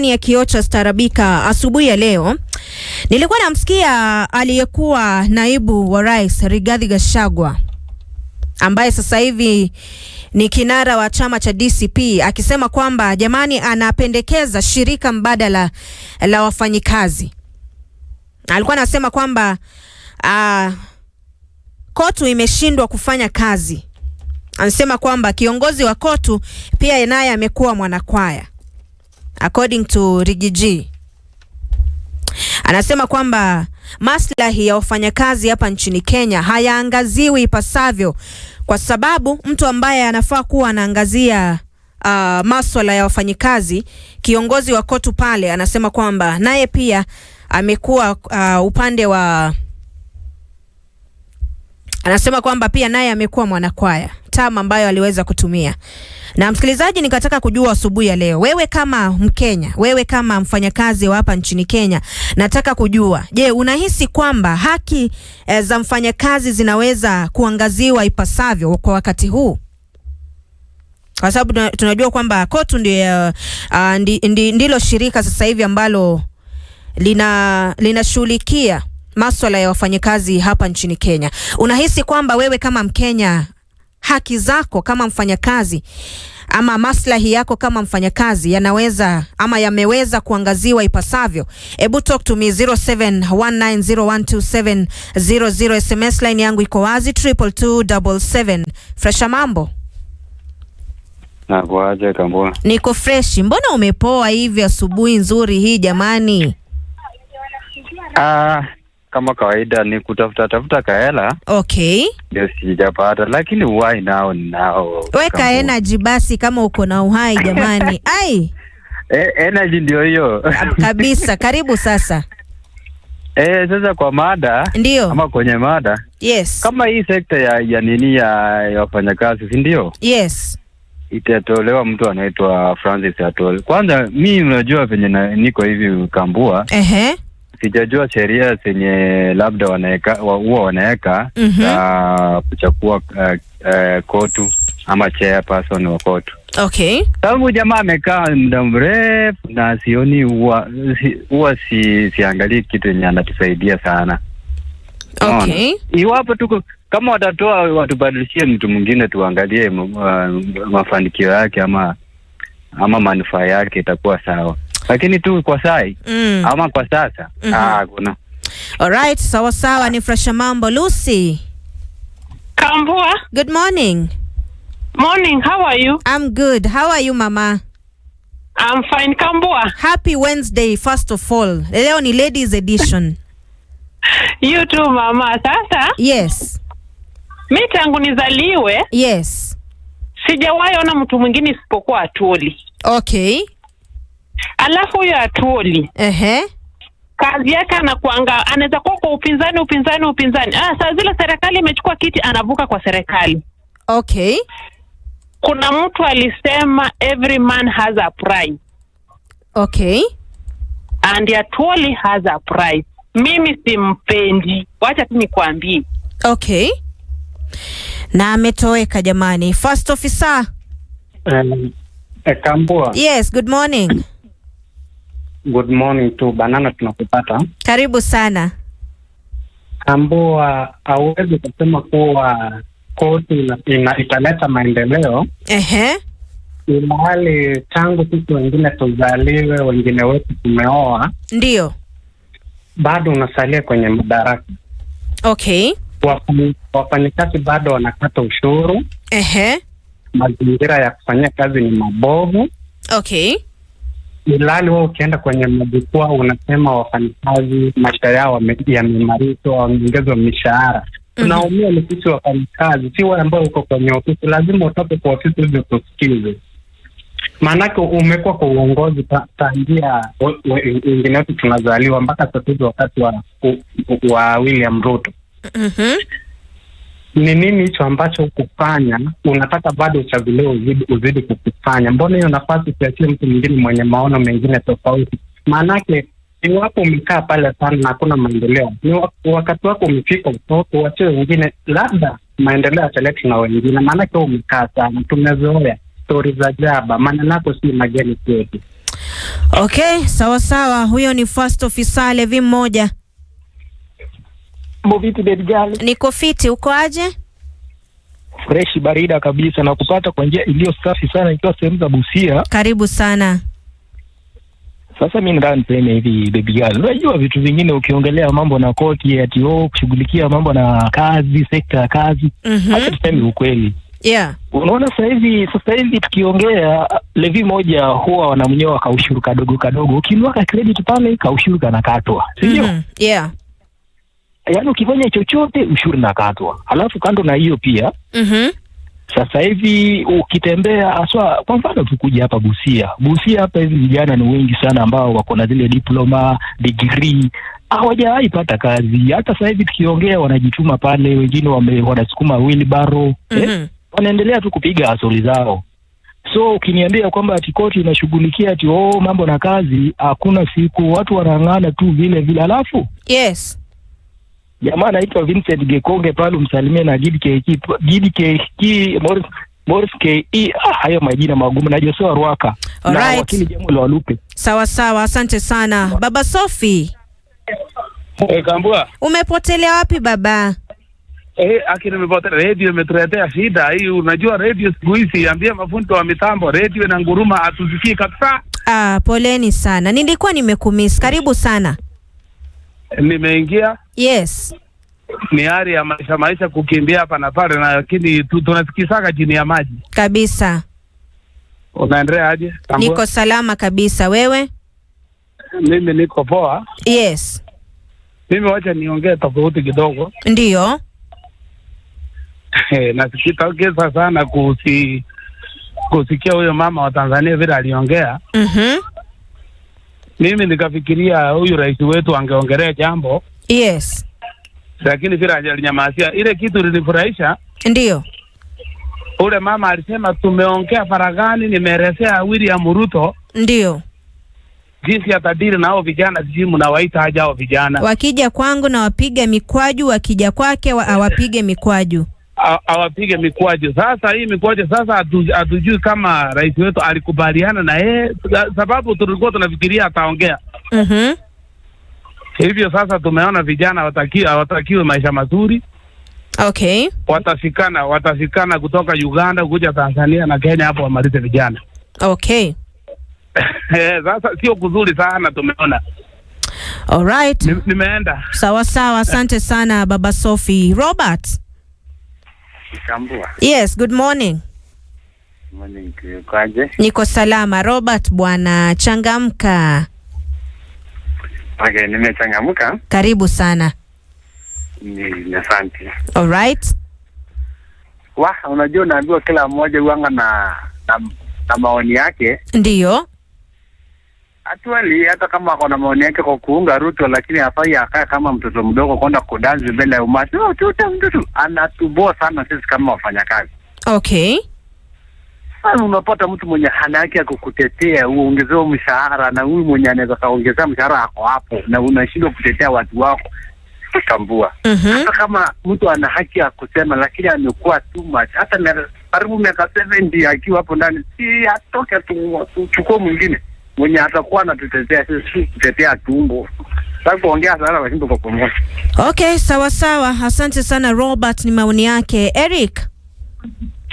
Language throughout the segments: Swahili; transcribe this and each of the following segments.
Ya Kiocha Starabika asubuhi ya leo nilikuwa namsikia aliyekuwa naibu wa rais Rigathi Gachagua ambaye sasa hivi ni kinara wa chama cha DCP akisema kwamba jamani anapendekeza shirika mbadala la wafanyikazi. Alikuwa anasema kwamba KOTU imeshindwa kufanya kazi. Anasema kwamba kiongozi wa KOTU pia naye amekuwa mwanakwaya. According to Rigiji, anasema kwamba maslahi ya wafanyakazi hapa nchini Kenya hayaangaziwi ipasavyo kwa sababu mtu ambaye anafaa kuwa anaangazia masuala ya wafanyikazi, kiongozi wa KOTU pale, anasema kwamba naye pia amekuwa upande wa, anasema kwamba pia naye amekuwa mwanakwaya, term ambayo aliweza kutumia. Na msikilizaji, nikataka kujua asubuhi ya leo, wewe kama Mkenya, wewe kama mfanyakazi wa hapa nchini Kenya, nataka kujua, je, unahisi kwamba haki za mfanyakazi zinaweza kuangaziwa ipasavyo kwa wakati huu? Kwa sababu tunajua kwamba KOTU ndilo shirika sasa hivi ambalo linashughulikia masuala ya wafanyakazi hapa nchini Kenya. Unahisi kwamba wewe kama Mkenya haki zako kama mfanyakazi ama maslahi yako kama mfanyakazi yanaweza ama yameweza kuangaziwa ipasavyo? Ebu talk to me 0719012700. SMS line yangu iko wazi 22277. Fresha mambo? Na kwaje Kambua? Niko fresh. Mbona umepoa hivi asubuhi nzuri hii jamani? Kama kawaida ni tafuta kaela. Okay. Ndio sijapata, lakini uhai nao. Weka energy basi kama uko na uhai jamani. Ai. Energy ndio hiyo. Kabisa, karibu sasa. Sasa kwa mada. Ndio. Ama kwenye mada. Yes. Kama hii sekta ya nini ya wafanyakazi, si ndio? Yes. Itatolewa mtu anaitwa Francis Atwoli. Kwanza mimi unajua venye niko hivi Kambua. Sijajua sheria zenye labda huwa wanaweka kuchukua KOTU ama chairperson wa KOTU. Okay. Sababu jamaa amekaa muda mrefu na sioni huwa siangalie kitu yenye anatusaidia sana. Okay. Iwapo tuko kama watatoa watubadilishie mtu mwingine tuangalie mafanikio yake ama manufaa yake, itakuwa sawa. Lakini tu kwa sai ama kwa sasa kuna. Alright, sawa ni Fresha mambo. Lucy Kambua, good morning. Morning, how are you? I'm good. How are you mama? I'm fine Kambua. Happy Wednesday first of all. Leo ni ladies edition. You too mama. Sasa? Yes. Mimi tangu nizaliwe, yes, sijawahi ona mtu mwingine isipokuwa Atwoli. Okay. Alafu huyo Atwoli, kazi yake anakuanga, anaweza kuwa kwa upinzani. Saa zile serikali imechukua kiti, anavuka kwa serikali. Okay. Kuna mtu alisema every man has a price. Okay. And Atwoli has a price. Mimi simpendi. Wacha tu nikwambie. Okay. Na ametoweka jamani. First officer. Kambua. Yes, good morning. Good morning to Banana, tunakupata. Karibu sana. Kambua, hauwezi kusema kuwa KOTU italeta maendeleo. Ilhali tangu sisi wengine tuzaliwe, wengine wetu tumeoa. Ndio. Bado unasalia kwenye madaraka. Okay. Wafanyikazi bado wanakata ushuru. Mazingira ya kufanyia kazi ni mabovu. Okay. Ilhali wewe ukienda kwenye majukwaa unasema wafanyikazi maisha yao yameimarishwa, wameongezwa mishahara. Tunaumia ni sisi wafanyikazi, si wewe ambao uko kwenye ofisi. Lazima utoke kwa ofisi ili tusikize. Maanake umekuwa kwa uongozi tangia wengine wetu tunazaliwa mpaka sasa hivi wakati wa William Ruto. Ni nini hicho ambacho ukufanya unataka bado uchaguliwe uzidi kukufanya? Mbona hiyo nafasi usiachie mtu mwingine mwenye maono mengine tofauti? Maanake iwapo umekaa pale sana na hakuna maendeleo, ni wakati wako umefika uachie wengine, labda maendeleo yataleta na wengine. Maanake umekaa sana, tumezoea stories za jaba, maneno yako si mageni kwetu. Okay, sawa sawa. Huyo ni first officer Levi mmoja. Vipi baby girl? Niko fiti, uko aje? Fresh barida kabisa na kupata kwa njia iliyo safi sana ikiwa sehemu za Busia. Karibu sana. Sasa mimi ndani niseme hivi baby girl. Unajua vitu vingine ukiongelea mambo na koti ati kushughulikia mambo na kazi, sekta ya kazi. Hata tuseme ukweli. Yeah. Unaona sasa hivi tukiongea Levi moja huwa wanamnyoa kaushuru kadogo. Ukinwaka credit pale kaushuru kanakatwa. Sio? Yeah. Yaani ukifanya chochote ushuru nakatwa. Alafu kando na hiyo pia sasa hivi ukitembea aswa kwa mfano tukuja hapa Busia hapa hivi vijana ni wengi sana ambao wako na zile diploma, degree, hawajawahi pata kazi. Hata sasa hivi tukiongea wanajituma pale, wengine wanasukuma wheelbarrow, wanaendelea tu kupiga asoli zao. So ukiniambia kwamba ati koti inashughulikia ati mambo na kazi, hakuna siku, watu wanang'ana tu vile. Alafu yes. Jamaa anaitwa Vincent Gekonge pale, msalimie na Gidi KK Morris KE. Hayo majina magumu na Joshua Rwaka. Na wakili Jemo Lwalupe. Sawa sawa, asante sana. Baba Sofi. Kambua. Umepotelea wapi baba? Akini nimepotelea. Radio imetuletea shida hii. Unajua radio siku hizi, ambia mafundi wa mitambo, radio na nguruma hatusikii kabisa. Poleni sana. Nilikuwa nimekumiss. Karibu sana. Nimeingia. Yes. Ni hali ya maisha kukimbia hapa na pale, na lakini tunasikisaka chini ya maji. Kabisa. Unaendelea aje? Niko salama kabisa, wewe? Mimi niko poa. Yes. Mimi wacha niongee tofauti kidogo. Ndio. Nasikitaka sana kusikia huyo mama wa Tanzania vile aliongea. Mimi nikafikiria huyu rais wetu angeongelea jambo. Yes. Lakini vile alinyamazia. Ile kitu ilinifurahisha. Ndio. Ule mama alisema tumeongea faragani, nimeelezea William Ruto. Ndio. Jinsi ya tadiri na hao vijana, jimu na waita haja hao vijana. Wakija kwangu na wapiga mikwaju, wakija kwake awapige mikwaju. Awapige mikwaju. Sasa hii mikwaju sasa hatujui kama rais wetu alikubaliana na yeye, sababu tulikuwa tunafikiria ataongea. Hivyo sasa tumeona vijana watakiwe maisha mazuri. Okay. Watafikana kutoka Uganda kuja Tanzania na Kenya hapo wamalize vijana. Okay. Sasa sio kuzuri sana tumeona. All right. Nimeenda. Sawa sawa, asante sana Baba Sofi. Robert. Kambua. Yes, good morning. Morning, kwaje? Niko salama. Robert bwana, changamka. Okay, nimechangamka. Karibu sana. Asante. All right. Unajua unaambiwa kila mmoja uanga na maoni yake. Ndio. Actually hata kama ako na maoni yake kwa kuunga Ruto, lakini hafai akae kama mtoto mdogo kwenda kudansi mbele ya umati. Mtoto anatuboa sana sisi kama wafanyakazi. Okay. Sasa unapata mtu mwenye hana yake ya kukutetea uongezewe mshahara, na huyu mwenye anaweza kaongezea mshahara hapo hapo, na unashindwa kutetea watu wako. Kambua. Hata kama mtu ana haki ya kusema, lakini amekuwa too much. Hata karibu miaka 70 akiwa hapo ndani, si atoke tuchukue mwingine mwenye atakuwa anatutetea sisi, kutetea tumbo. Sasa kuongea sana lakini kwa pamoja. Okay, sawa sawa. Asante sana Robert, ni maoni yake. Eric.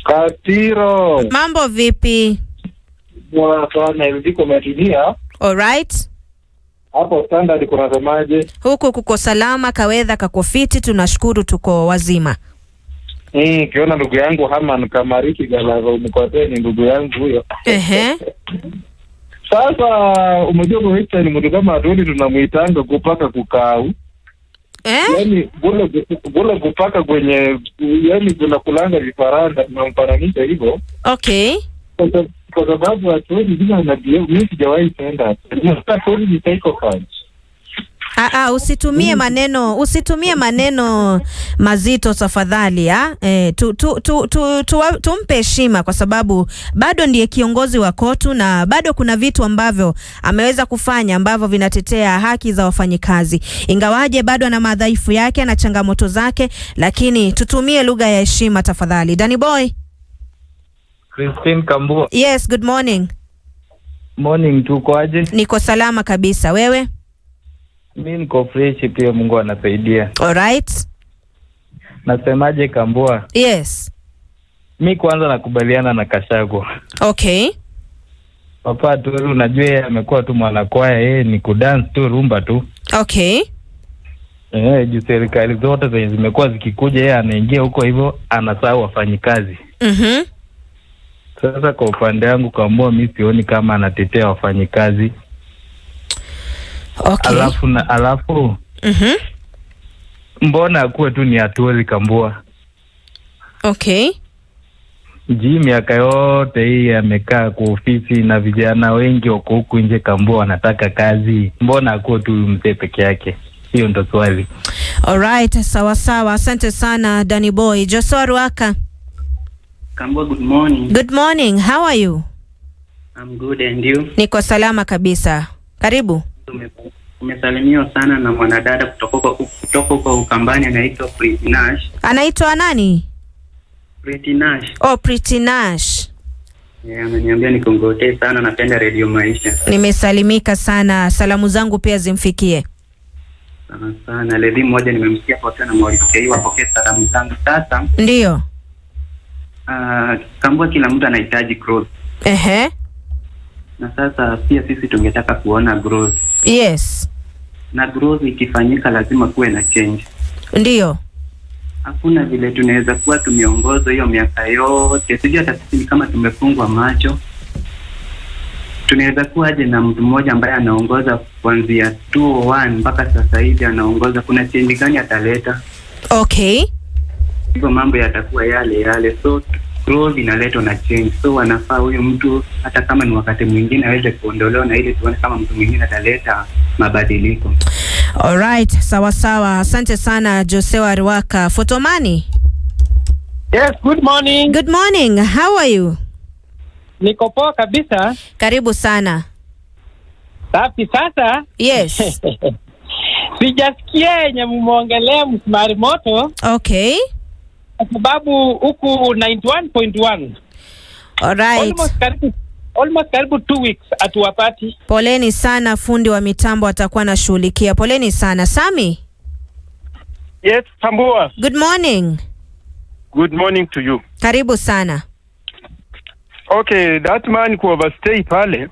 Katiro. Mambo vipi? Sana ndiko umetulia. All right. Hapo standard kuna semaje? Huku kuko salama, kawedha kako fiti, tunashukuru tuko wazima. Kiona ndugu yangu Haman Kamariki Galazo mkote ni ndugu yangu huyo. Sasa umejua kwa hicho ni mtu kama Atoli tunamuitanga kupaka kukau. Yaani bora kupaka kwenye, yaani kuna kulanga vifaranga tunamfananisha hivyo. Okay. Kwa sababu Atoli bila nabii mimi sijawahi penda. Atoli ni psychopath. Usitumie maneno mazito tafadhali. Tumpe heshima kwa sababu bado ndiye kiongozi wa KOTU na bado kuna vitu ambavyo ameweza kufanya ambavyo vinatetea haki za wafanyikazi. Ingawaje bado ana madhaifu yake na changamoto zake, lakini tutumie lugha ya heshima tafadhali. Danny Boy. Christine Kambua. Yes, good morning. Morning, tuko aje? Niko salama kabisa. Wewe? Mimi niko fresh pia, Mungu anasaidia. Alright. Nasemaje Kambua? Yes. Mimi kwanza nakubaliana na Kashago. Okay. Papa tu unajua yeye amekuwa tu mwanakwaya, yeye ni kudance tu, rumba tu. Okay. Juu serikali zote zenye zimekuwa zikikuja yeye anaingia huko hivyo anasahau wafanyikazi. Sasa kwa upande wangu Kambua, mimi sioni kama anatetea wafanyikazi. Okay. Alafu mbona akuwe tu ni Atuoli Kambua? Okay. Miaka yote hii amekaa kwa ofisi na vijana wengi wako huku nje Kambua wanataka kazi. Mbona akuwe tu mzee peke yake? Hiyo ndo swali. Alright, sawa sawa. Asante sana Danny Boy. Joshua Ruaka. Kambua, good morning. Good morning. How are you? I'm good, and you? Niko salama kabisa. Karibu. Umesalimiwa sana na mwanadada kutoka huko Ukambani, anaitwa Pretty Nash. Anaitwa nani? Pretty Nash. Oh, Pretty Nash. Ameniambia nikongotee sana, napenda Radio Maisha. Nimesalimika sana. Salamu zangu pia zimfikie. Sana. Levi mmoja nimemsikia potea na mwalifikia hiyo apokee salamu zangu. Sasa ndio. Kambua, kila mtu anahitaji growth. Na sasa pia sisi tungetaka kuona growth. Yes. Na growth ikifanyika lazima kuwe na change. Ndio. Hakuna vile tunaweza kuwa tumeongozwa hiyo miaka yote. Sijui hata sisi kama tumefungwa macho. Tunaweza kuwa aje na mtu mmoja ambaye anaongoza kuanzia 2001 mpaka sasa hivi anaongoza, kuna change gani ataleta? Okay. Hivyo mambo yatakuwa yale. So growth inaletwa na change. So wanafaa huyo mtu hata kama ni wakati mwingine aweze kuondolewa na ili tuone kama mtu mwingine ataleta mabadiliko. Alright, sawa sawa. Asante sana Joshua Ruaka. Fotomani. Yes, good morning. Good morning. How are you? Niko poa kabisa. Karibu sana. Safi. Sasa yes. Sijasikia yenye muongelea msumari moto. Okay. Kwa sababu huku 91.1. Alright. Almost karibu 2 weeks atuwapati. Poleni sana, fundi wa mitambo atakuwa anashughulikia. Poleni sana. Sami? Yes, Kambua. Good morning. Good morning to you. Karibu sana. Okay, that man ku overstay pale.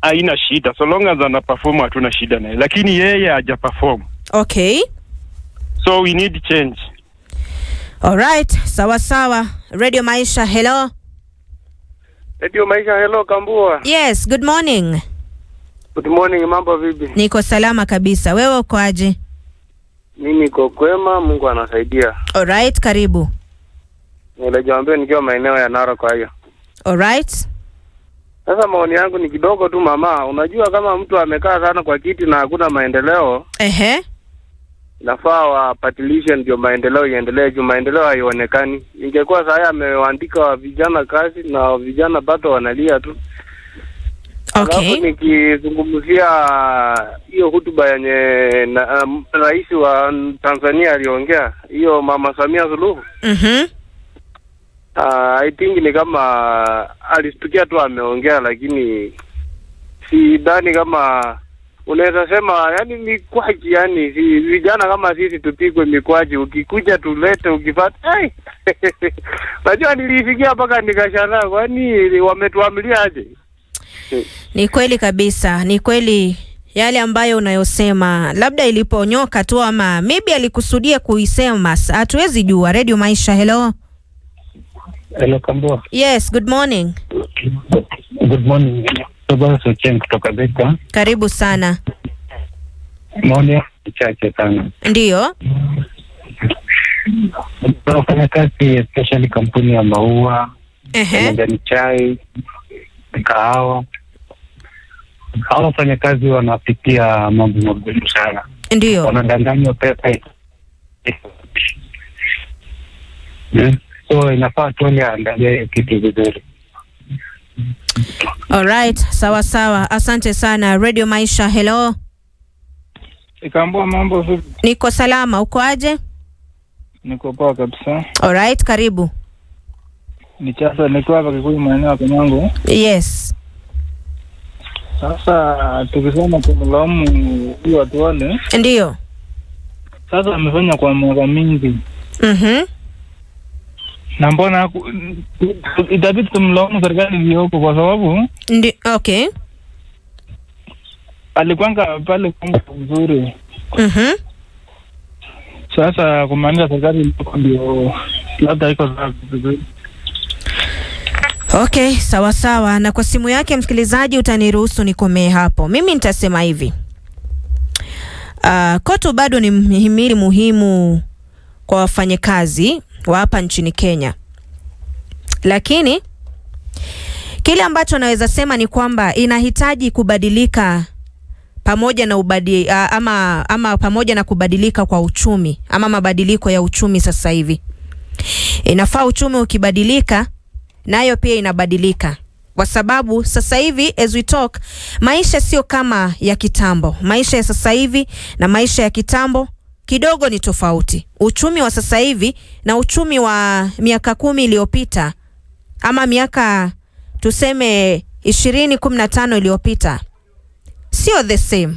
Haina shida. So long as ana perform hatuna shida naye. Lakini yeye haja perform. Okay. So we need change. Alright, sawa sawa. Radio Maisha, hello. Radio Maisha, hello Kambua. Yes, good morning. Good morning, mambo vipi? Niko salama kabisa. Wewe uko aje? Mimi niko kwema, Mungu anasaidia. Alright, karibu. Nilijaambia nikiwa maeneo ya Narok kwa hiyo. Alright. Sasa maoni yangu ni kidogo tu mama. Unajua kama mtu amekaa sana kwa kiti na hakuna maendeleo. Nafaa wapatilishe ndio maendeleo iendelee, juu maendeleo haionekani. Ingekuwa sasa amewaandika wa vijana kazi na vijana bado wanalia tu. Okay. Alafu nikizungumzia hiyo hotuba yenye rais wa Tanzania aliongea, hiyo Mama Samia Suluhu. I think ni kama alistukia tu ameongea, lakini sidhani kama unaweza sema yani mikwaji, yani vijana kama sisi tupigwe mikwaji, ukikuja tulete ukipata. Najua nilifikia mpaka nikashangaa, kwani wametuamilia aje? Ni kweli kabisa, ni kweli yale ambayo unayosema, labda iliponyoka tu ama maybe alikusudia kuisema, hatuwezi jua. Radio Maisha, hello. Hello Kambua. Yes, good morning. Good morning. Tobaso Chen kutoka Beka. Karibu sana. Maoni chache sana. Ndio. Tunafanya kazi especially kampuni ya maua, majani chai, kahawa. Hawa wafanya kazi wanapitia mambo magumu sana. Ndio. Wanadanganywa pesa. So inafaa tuone angalia kitu vizuri. Alright, sawa sawa. Asante sana. Radio Maisha, hello. Ikambua, mambo vipi? Niko salama, uko aje? Niko poa kabisa. Alright, karibu. Niko hapa Kikuyu maeneo ya Konyango. Yes. Sasa tukisema kumlaumu huyu Atuoli. Ndio. Sasa amefanya kwa miaka mingi. Na mbona itabidi tumlaumu serikali iliyoko kwa sababu okay. Alikuanga pale kama vizuri. Sasa kumaanisha serikali iliyoko ndio labda iko vizuri. Okay, sawa sawa. Na kwa simu yake msikilizaji utaniruhusu nikomee hapo. Mimi nitasema hivi. KOTU bado ni mhimili muhimu kwa wafanyakazi wa hapa nchini Kenya. Lakini kile ambacho naweza sema ni kwamba inahitaji kubadilika pamoja na ama pamoja na kubadilika kwa uchumi ama mabadiliko ya uchumi sasa hivi. Inafaa uchumi ukibadilika nayo pia inabadilika. Kwa sababu sasa hivi as we talk, maisha sio kama ya kitambo. Maisha ya sasa hivi na maisha ya kitambo kidogo ni tofauti. Uchumi wa sasa hivi na uchumi wa miaka 10 iliyopita ama miaka tuseme 20-15 iliyopita sio the same.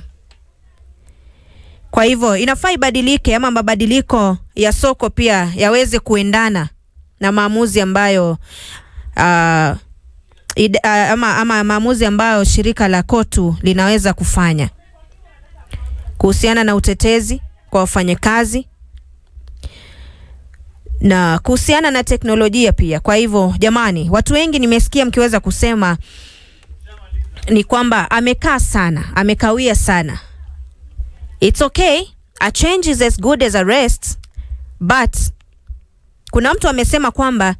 Kwa hivyo inafaa ibadilike ama mabadiliko ya soko pia yaweze kuendana na maamuzi ambayo ama maamuzi ambayo shirika la KOTU linaweza kufanya kuhusiana na utetezi kwa wafanyakazi na kuhusiana na teknolojia pia. Kwa hivyo jamani, watu wengi nimesikia mkiweza kusema ni kwamba amekawia sana. It's okay, a change is as good as a rest, but kuna mtu amesema kwamba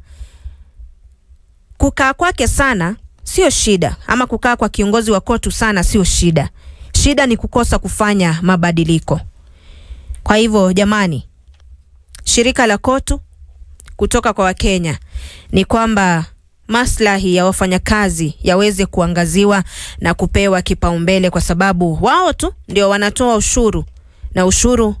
kukaa kwake sana sio shida, ama kukaa kwa kiongozi wa KOTU sana sio shida. Shida ni kukosa kufanya mabadiliko. Kwa hivyo jamani, shirika la KOTU kutoka kwa Wakenya ni kwamba maslahi ya wafanyakazi yaweze kuangaziwa na kupewa kipaumbele, kwa sababu wao tu ndio wanatoa ushuru na ushuru